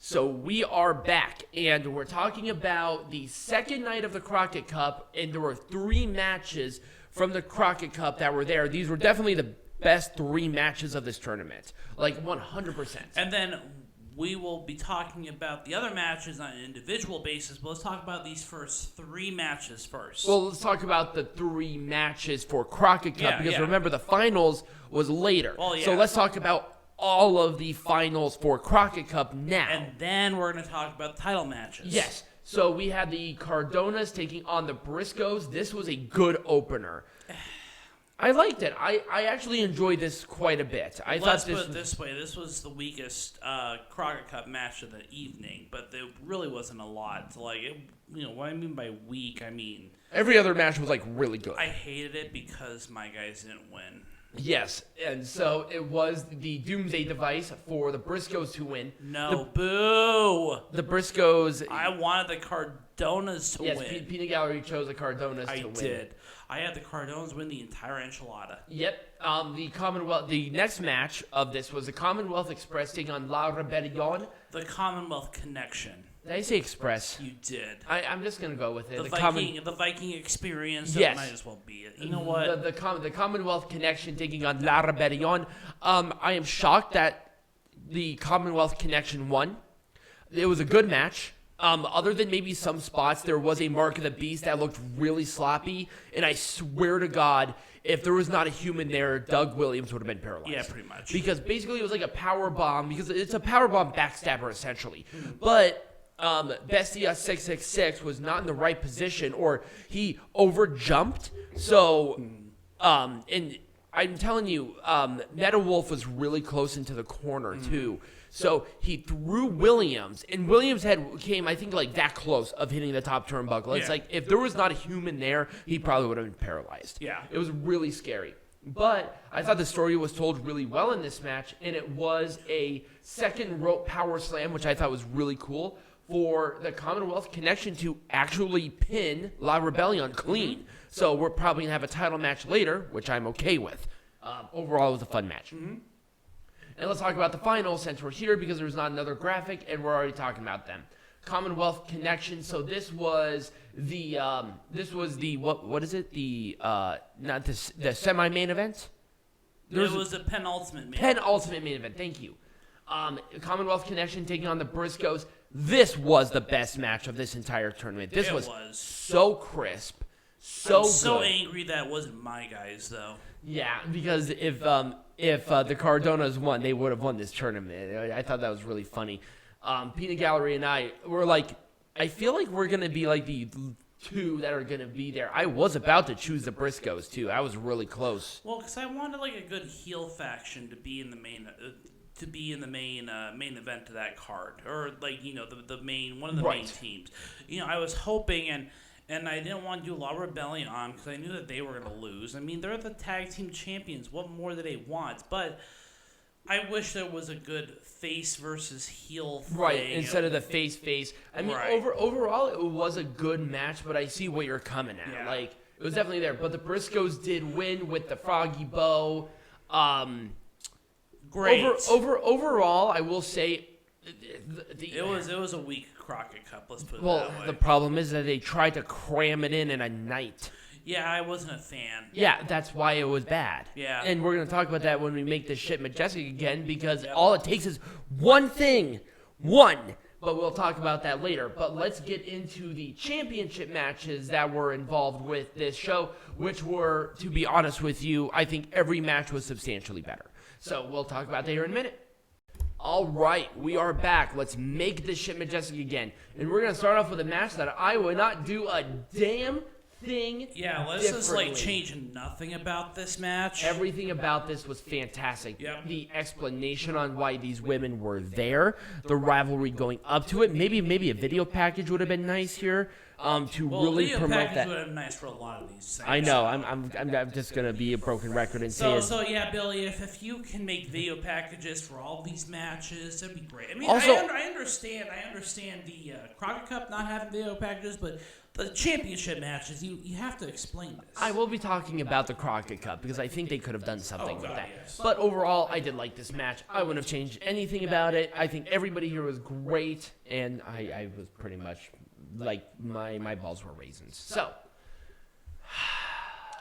So we are back, and we're talking about the second night of the Crockett Cup, and there were 3 matches from the Crockett Cup that were there. These were definitely the best 3 matches of this tournament, like 100%. And then we will be talking about the other matches on an individual basis, but let's talk about these first 3 matches first. Well, let's talk about the 3 matches for Crockett Cup, because remember, the finals was later. Well, So let's talk about all of the finals for Crockett Cup now. And then we're going to talk about title matches. Yes. So we had the Cardonas taking on the Briscoes. This was a good opener. I liked it. I actually enjoyed this quite a bit. Let's put it this way. This was the weakest Crockett Cup match of the evening, but there really wasn't a lot. To what I mean by weak, I mean... Every other match was, really good. I hated it because my guys didn't win. Yes, and so it was the Doomsday device for the Briscoes to win. No, boo! The Briscoes... I wanted the Cardonas to win. Yes, Peanut Gallery chose the Cardonas to win. I did. I had the Cardonas win the entire enchilada. Yep. The Commonwealth... The next match of this was the Commonwealth Express taking on La Rebellion. The Commonwealth Connection. Did I say Express? You did. I'm just going to go with it. The Viking experience, yes. That might as well be it. You know what? The Commonwealth Connection taking on La Rebellion. I am shocked that the Commonwealth Connection won. It was a good match. Other than maybe some spots, there was a Mark of the Beast that looked really sloppy. And I swear to God, if there was not a human there, Doug Williams would have been paralyzed. Yeah, pretty much. Because basically it was like a power bomb, because it's a power bomb backstabber essentially. But... Bestia 666 was not in the right position, or he overjumped. So, and I'm telling you, Meta Wolf was really close into the corner too. So he threw Williams, and Williams came, I think, that close of hitting the top turnbuckle. It's like if there was not a human there, he probably would have been paralyzed. Yeah, it was really scary. But I thought the story was told really well in this match, and it was a second rope power slam, which I thought was really cool, for the Commonwealth Connection to actually pin La Rebellion clean. So we're probably going to have a title match later, which I'm okay with. Overall, it was a fun match. And let's talk about the finals since we're here, because there's not another graphic, and we're already talking about them. Commonwealth Connection. So this was the what is it? The not the semi-main event. It was a penultimate main event. Thank you. Commonwealth Connection taking on the Briscoes. This was the best match of this entire tournament. This was so crisp, I'm so angry that wasn't my guys, though. Yeah, because if the Cardonas won, they would have won this tournament. I thought that was really funny. Peanut Gallery and I were I feel like we're going to be the 2 that are going to be there. I was about to choose the Briscoes, too. I was really close. Well, because I wanted a good heel faction to be in the main... main event to that card, or the main one of the main teams. I was hoping, and I didn't want to do La Rebellion on because I knew that they were going to lose. I mean, they're the tag team champions. What more do they want? But I wish there was a good face versus heel thing. Right, instead of the face. I mean, overall, it was a good match, but I see what you're coming at. Yeah. It was definitely there. But the Briscoes did win with the Froggy Bow. Great. Overall, I will say, it was a weak Crockett Cup. Let's put it that way. Well, the problem is that they tried to cram it in a night. Yeah, I wasn't a fan. Yeah, that's why it was bad. Yeah, and we're gonna talk about that when we make this shit majestic again, because all it takes is one thing, But we'll talk about that later. But let's get into the championship matches that were involved with this show, which were, to be honest with you, I think every match was substantially better. So we'll talk about that here in a minute. All right, we are back. Let's make this shit majestic again. And we're going to start off with a match that I would not do a damn thing let's just change nothing about this match. Everything about this was fantastic. Yep. The explanation on why these women were there, the rivalry going up to it. Maybe a video package would have been nice here. to really promote that. Would have been nice for a lot of these things. I know. I'm just gonna be a broken record and say. So yeah, Billy, if you can make video packages for all these matches, that'd be great. I mean, also, I understand the Crockett Cup not having video packages, but the championship matches, you have to explain this. I will be talking about the Crockett Cup because I think they could have done something with that. Yes. But overall, I did like this match. I wouldn't have changed anything about it. I think everybody here was great, and I was pretty much like my balls were raisins. So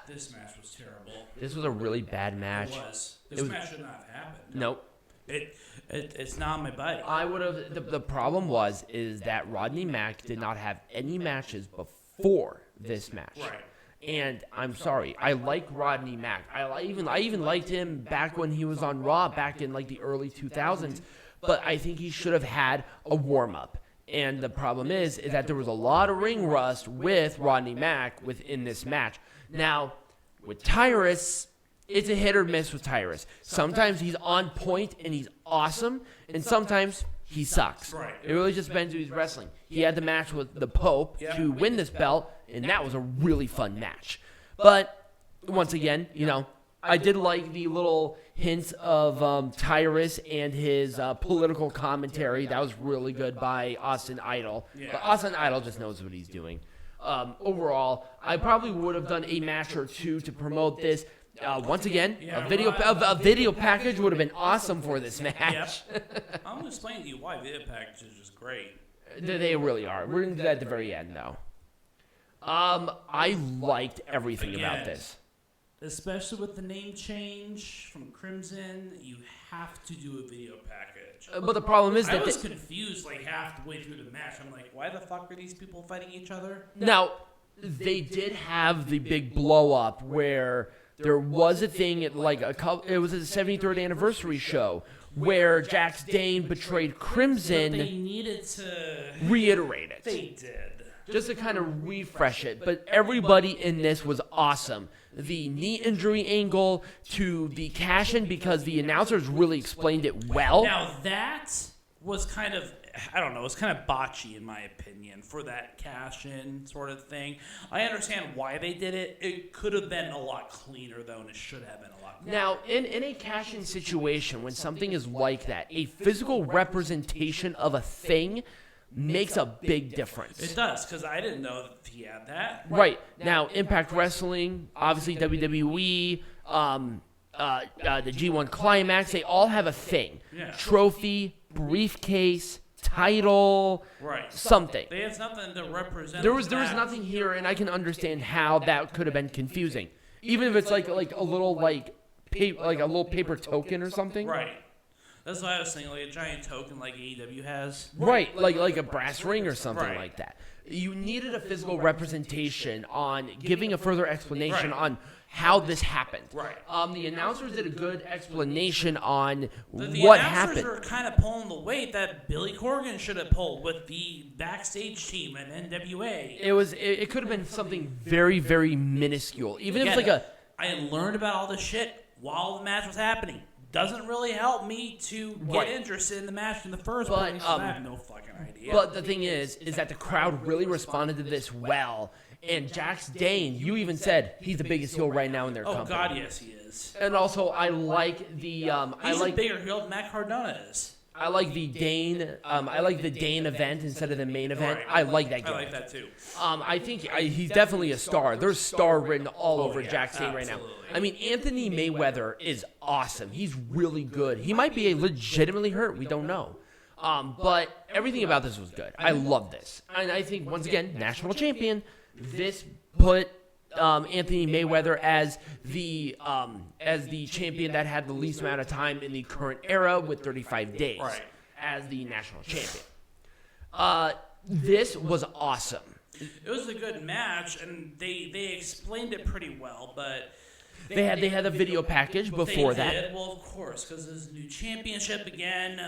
this match was terrible. This was a really bad match. It was. This match should not have happened. Nope. It's not my buddy. I would have. The problem is that Rodney Mack did not have any matches before this match. Right. And I'm sorry, I like Rodney Mack. I even liked him back when he was on Raw back in like the early 2000s. But I think he should have had a warm up. And the problem is that there was a lot of ring rust with Rodney Mack within this match. Now, with Tyrus, it's a hit or miss with Tyrus. Sometimes he's on point and he's awesome, and sometimes he sucks. Right. It really just depends who he's wrestling. He had the match with the Pope to win this belt, and that was a really fun match. But once again, I did like the little hints of Tyrus and his political commentary. That was really good by Austin Idol. Yeah. But Austin Idol just knows what he's doing. Overall, I probably would have done a match or two to promote this. Once again, a video package would have been awesome for this match. Yep. I'm going to explain to you why video packages is great. They really are. We're going to do that at the very end, though. I liked everything about this. Especially with the name change from Crimson, you have to do a video package. But the problem is I that was confused like halfway through the match. I'm like, why the fuck are these people fighting each other? Now, they did have the big blow up where there was a thing at like it was a 73rd anniversary show where Jax Dane betrayed Crimson. But they needed to reiterate it. They did. Just to kind of refresh it. But everybody in this was awesome. The knee injury angle to the cash-in because the announcers really explained it well. Now that was kind of, I don't know, it was kind of botchy in my opinion for that cash-in sort of thing. I understand why they did it. It could have been a lot cleaner though, and it should have been a lot cleaner. Now, in a cash-in situation, when something is like that, a physical representation of a thing makes a big difference. It does, because I didn't know that he had that. Right. Now, Impact Wrestling, obviously WWE, the G1 Climax, they all have a thing. Yeah. Trophy, briefcase, title, right. Something. They have something to represent. There was nothing here, and I can understand how that could have been confusing. Even if it's like a little paper token or something. Right. That's what I was saying, like a giant token like AEW has. Right, like a brass ring or something like that. You needed a physical representation on giving a further explanation on how this happened. Right. The announcers did a good explanation on the what happened. The announcers are kind of pulling the weight that Billy Corgan should have pulled with the backstage team at NWA. It could have been something very, very minuscule. Even if it's like I learned about all this shit while the match was happening. Doesn't really help me to get interested in the match in the first place. I have no fucking idea. But the thing is that the crowd really responded to this well. And Jax Dane, you even said he's the biggest heel right now in their company. Oh God, yes he is. And also, I like the he's a bigger heel than Matt Cardona is. I like the Dane. I like the Dane event instead of the main event. Right. I like that. I like that too. I think he's definitely a star. There's star written all over Jax Dane right now. I mean, Anthony Mayweather is awesome. He's really good. He might be legitimately hurt. We don't know. But everything about this was good. I love this, and I think once again, national champion. This put Anthony Mayweather as the champion that had the least amount of time in the current era with 35 days as the national champion. This was awesome. It was a good match, and they explained it pretty well, but they had a video package before that. Did. Well, of course, because this new championship again.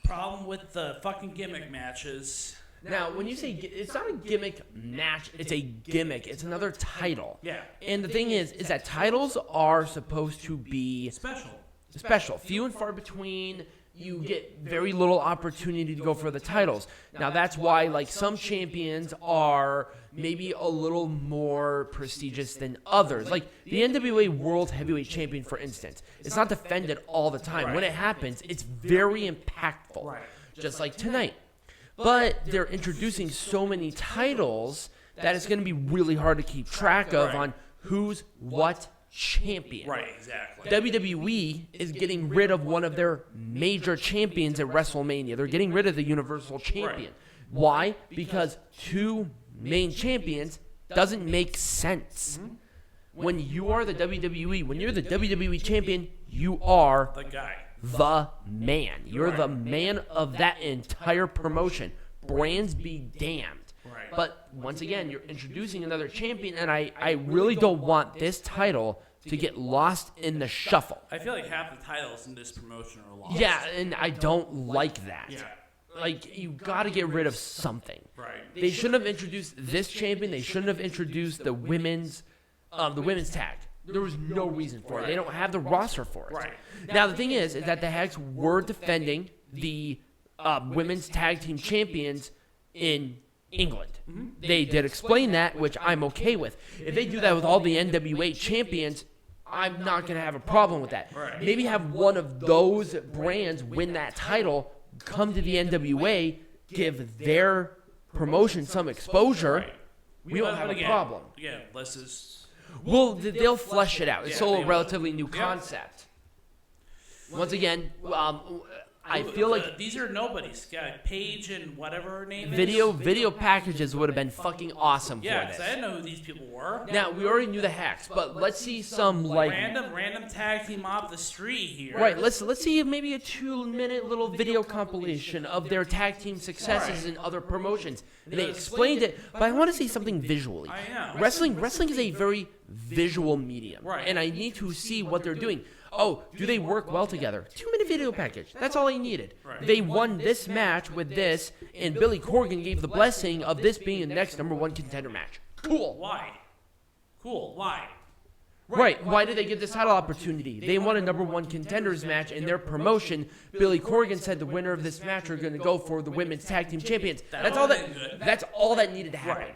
Problem with the fucking gimmick matches. Now, when you say it's not a gimmick match, it's a gimmick. It's another title. Yeah. And the thing is that titles are supposed to be special. Few and far between. you get very little opportunity to go for the titles. Now, that's why, like, some champions are maybe a little more prestigious than others. Like, the NWA World Heavyweight Champion, for instance, it's not defended all the time. When it happens, it's very impactful, just like tonight. But they're introducing so many titles that it's going to be really hard to keep track of on who's what champion. Right, exactly. WWE is getting rid of one of their major champions at WrestleMania. They're getting rid of the Universal Champion. Why? Because two main champions doesn't make sense. When you are the WWE, when you're the WWE champion, you are the guy. The man. You're the man of that entire promotion. Brands be damned. But once again, you're introducing another champion, and I really don't want this title to get lost in the shuffle. I feel like half the titles in this promotion are lost. Yeah, and I don't like that. Yeah. Like, you got to get rid of something. Right. They shouldn't have introduced this champion. They shouldn't have introduced the women's tag. There was no reason for it. They don't have the roster for it. Right. Now, the thing is that the Hags were defending the women's tag team champions in England. They did explain that, which I'm okay with. If they do that with all the NWA champions, I'm not going to have a problem with that. Right. Maybe have one of those brands win that title, come to the NWA, give their promotion some exposure. Right. We don't have a problem. Yeah, let's just... Well, they'll flesh it out. It's still a will. relatively new concept. Once again, I feel like these are nobodies. Paige and whatever her name is. video packages would have been fucking awesome Yeah, for because this. I didn't know who these people were. Now, we already knew the Hacks, but let's see some, like... Random tag team off the street here. Right, let's see maybe a 2-minute little video compilation of their tag team successes in other promotions. They explained it, but I want to see something visually. I know. Wrestling is a very visual medium, Right. and I need to see what they're doing. Oh, do they work well together? 2-minute video package. That's all I needed. Right. They won this match with this, and Billy Corgan gave the blessing of this being the next #1 contender match. Cool. Why? Cool. Why? Right. Why did they get this title opportunity? They won a #1 contenders match in their promotion. Billy Corgan said the winner of this match are going to go for the women's tag team champions. That's all that needed to happen.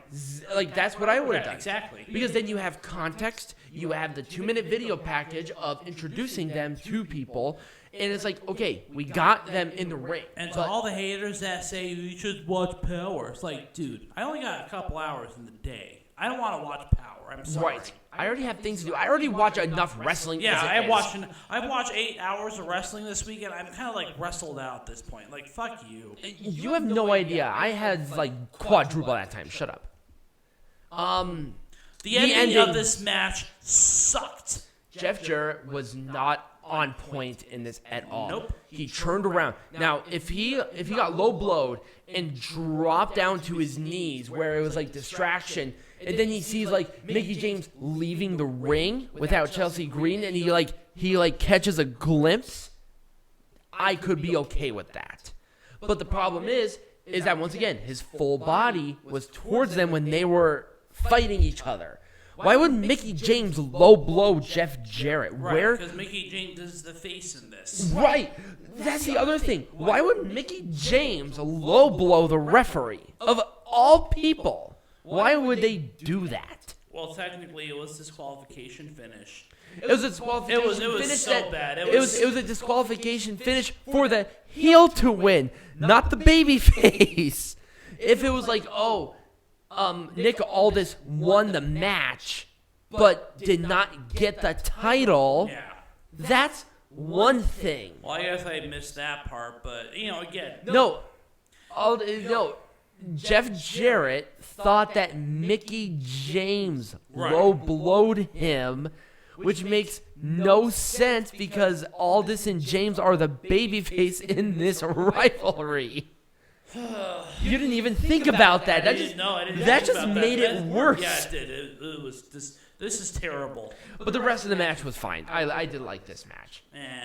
Like, that's what I would have done. Exactly. Because then you have context, you have the 2-minute video package of introducing them to people, and it's like, okay, we got them in the ring. And to all the haters that say you should watch Power, it's like, dude, I only got a couple hours in the day. I don't want to watch Power. I'm sorry. Right. I already have things to do. I already watch enough wrestling. Yeah, as it is. I've watched 8 hours of wrestling this weekend. I'm kind of like wrestled out at this point. Like, fuck you. You have no idea. I had like quadruple that time. Shut up. The ending of this match sucked. Jeff Jarrett was not on point in this at all. Nope. He turned around. Now, if he got low blowed and dropped down to his knees where it was like distraction, and then he sees like Mickie James leaving the ring without Chelsea Green, and he catches a glimpse, I could be okay with that. But the problem is that once again, his full body was towards them when they were fighting each other. Why would Mickie James low blow Jeff Jarrett? Right, because Mickie James is the face in this. Right. That's the other thing. Why would Mickie James low blow the referee? Of all people, why would they do that? Well, technically, it was disqualification finish. It was a disqualification finish. It was so bad. It was a disqualification finish for the heel to win, not the baby face. If it was like, Nick Aldis won the match, but did not get the title, that's one thing. Well, I guess I missed that part, but, again. No. Jeff Jarrett thought that Mickie James low blowed him, which makes no sense because Aldis and James are the babyface in this rivalry. You didn't even think about that. I didn't That just made it worse. Yeah, it did. It was this is terrible. But the rest of the match was fine. I did like this match.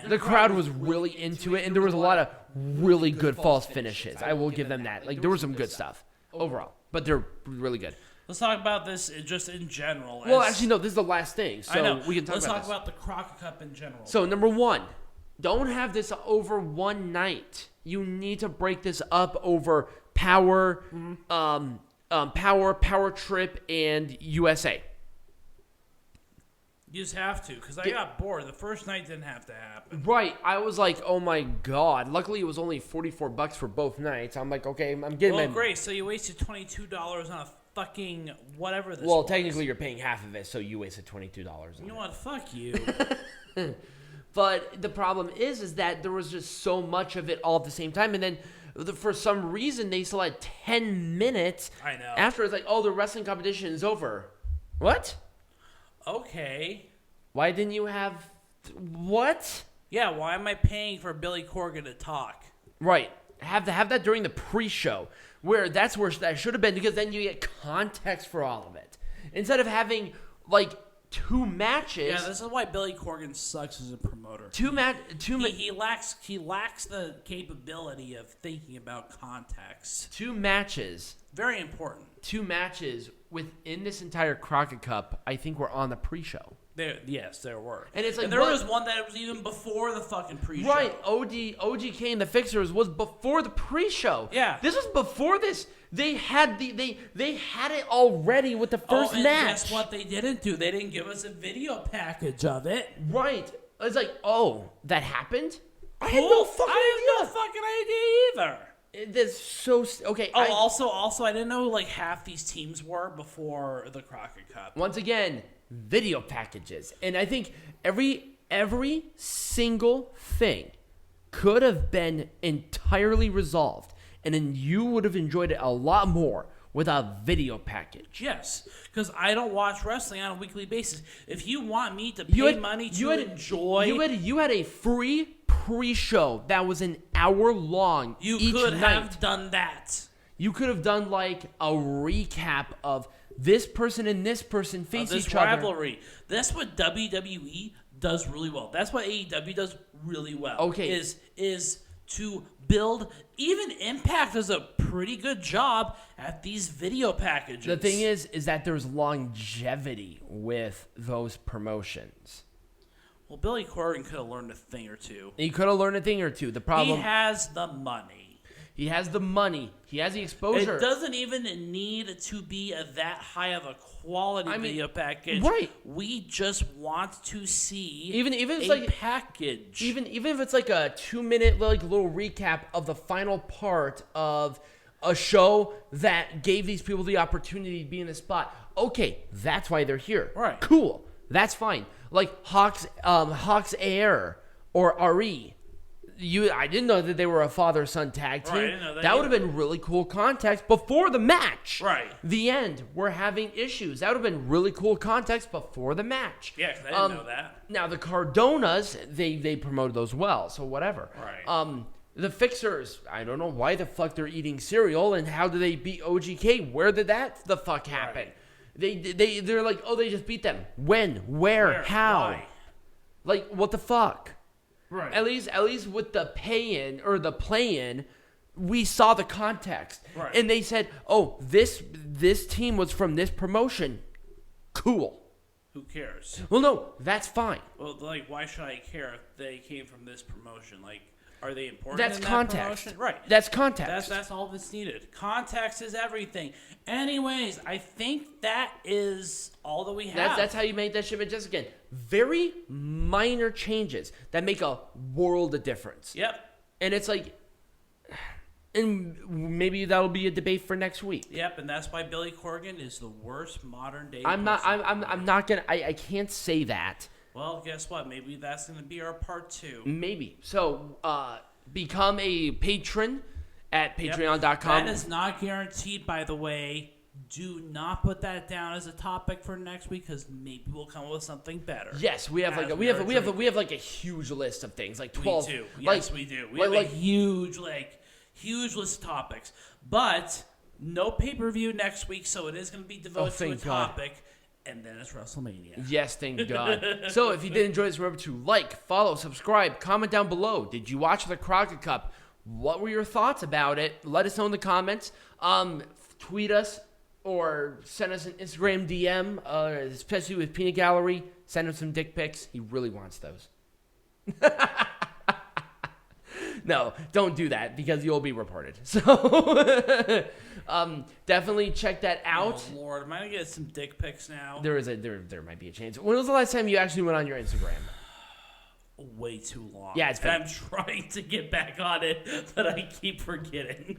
The crowd was really into it, and there was a lot of really good false finishes. I will give them that. Like, there was some good stuff overall, but they're really good. Let's talk about this just in general. Well, actually, no, this is the last thing, so I know. we can talk Let's about talk about the Crockett Cup in general. So, number one, Don't have this over one night. You need to break this up over Power, Power Trip, and USA. You just have to, because I got bored. The first night didn't have to happen. Right. I was like, oh my God. Luckily, it was only $44 for both nights. I'm like, okay, I'm getting Well, great. So you wasted $22 on a fucking whatever this Well, was. technically, you're paying half of it, so you wasted $22 on You know it. what? Fuck you. But the problem is that there was just so much of it all at the same time. And then for some reason, they still had 10 minutes. I know. After it's like, oh, the wrestling competition is over. What? Okay. Why didn't you have... What? Yeah, why am I paying for Billy Corgan to talk? Right. Have that during the pre-show, where that's where that should have been, because then you get context for all of it. Instead of having, like, 2 matches... Yeah, this is why Billy Corgan sucks as a promoter. He lacks the capability of thinking about context. 2 matches. Very important. 2 matches within this entire Crockett Cup, I think, were on the pre-show. Yes, there were. And it's like, and there was one that was even before the fucking pre-show. Right, OGK and the Fixers was before the pre-show. Yeah. This was before this. They had they had it already with the first and match. Guess what they didn't do? They didn't give us a video package of it. Right. It's like, oh, that happened? I Cool. had no fucking I idea. have no fucking idea either. That's so... Okay. Oh, also, I didn't know like half these teams were before the Crockett Cup. Once again, video packages. And I think every single thing could have been entirely resolved. And then you would have enjoyed it a lot more with a video package. Yes, because I don't watch wrestling on a weekly basis. If you want me to pay money to enjoy... You had a free pre-show that was an hour long You each could night. have done that. You could have done like a recap of this person and this person face This each other. rivalry. That's what WWE does really well. That's what AEW does really well. Okay. Is to build... Even Impact does a pretty good job at these video packages. The thing is that there's longevity with those promotions. Well, Billy Corgan could have learned a thing or two. He could have learned a thing or two. The problem... He has the money. He has the money. He has the exposure. It doesn't even need to be that high of a quality video package. Right. We just want to see even if it's a like package. Even if it's like a 2-minute like little recap of the final part of a show that gave these people the opportunity to be in the spot. Okay, that's why they're here. Right. Cool. That's fine. Like Hawks Aerie or Aerie. I didn't know that they were a father-son tag team. Right, I didn't know that That would have been really cool context before the match. Right. The end. We're having issues. That would have been really cool context before the match. Yeah, because I didn't know that. Now, the Cardonas, they promoted those well, so whatever. Right. The Fixers, I don't know why the fuck they're eating cereal, and how did they beat OGK? Where did that the fuck happen? Right. They're like, oh, they just beat them. When? Where? How? Why? Like, what the fuck? Right. At least with the pay-in or the play-in, we saw the context. Right. And they said, oh, this team was from this promotion. Cool. Who cares? Well, no, that's fine. Well, like, why should I care if they came from this promotion? Like, are they important That's in context. that promotion? Right. That's context. That's all that's needed. Context is everything. Anyways, I think that is all that we have. That's how you make that shipment just again. Very minor changes that make a world of difference. Yep. And it's like, and maybe that'll be a debate for next week. Yep, and that's why Billy Corgan is the worst modern day. I'm not gonna. I can't say that. Well, guess what? Maybe that's going to be our part 2. Maybe. So, become a patron at patreon.com. That is not guaranteed, by the way. Do not put that down as a topic for next week, because maybe we'll come up with something better. Yes, we have like we have like a huge list of things, like 12. We do. Yes, we do. We have a huge list of topics. But no pay-per-view next week, so it is going to be devoted to a topic. And then it's WrestleMania. Yes, thank God. So if you did enjoy this, remember to like, follow, subscribe, comment down below. Did you watch the Crockett Cup? What were your thoughts about it? Let us know in the comments. Tweet us or send us an Instagram DM, especially with Peanut Gallery. Send him some dick pics. He really wants those. No, don't do that because you'll be reported. So definitely check that out. Oh Lord, am I gonna get some dick pics now? There might be a chance. When was the last time you actually went on your Instagram? Way too long. Yeah, it's been. And I'm trying to get back on it, but I keep forgetting.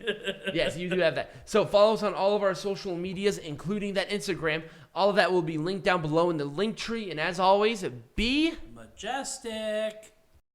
Yes, you do have that. So follow us on all of our social medias, including that Instagram. All of that will be linked down below in the link tree. And as always, be majestic.